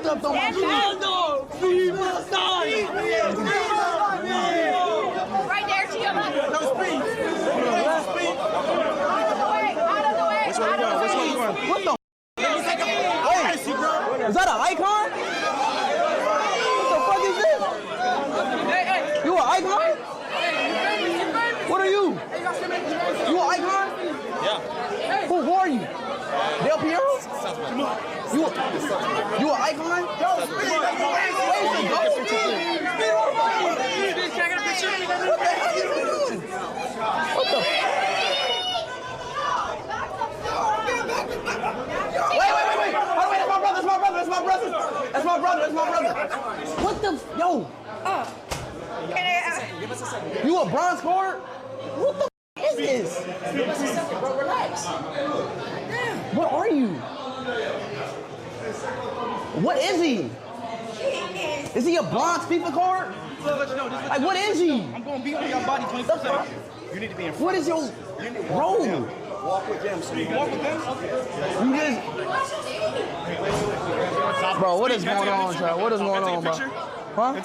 up on my shit. Right there to your left. No speed. Out of the way. Out of the way. Which one you going? Which one you going? What the? Wait, is that an icon? What the fuck is this? You an icon? What are you? You an icon? Yeah. Who are you? Del Piero? You an icon? What the hell you doing? What the? Wait. Oh, wait, that's my brother. What the? Yo. You a bronze card? What the is this? Bro, relax. What are you? What is he? Is he a bronze FIFA card? Like, what is he? I'm going to beat on your body 24/7. You need to be in front. What is your role? Walk with them. So you walk with them? You just... Bro, what is going on, child? What is going on, bro? Huh?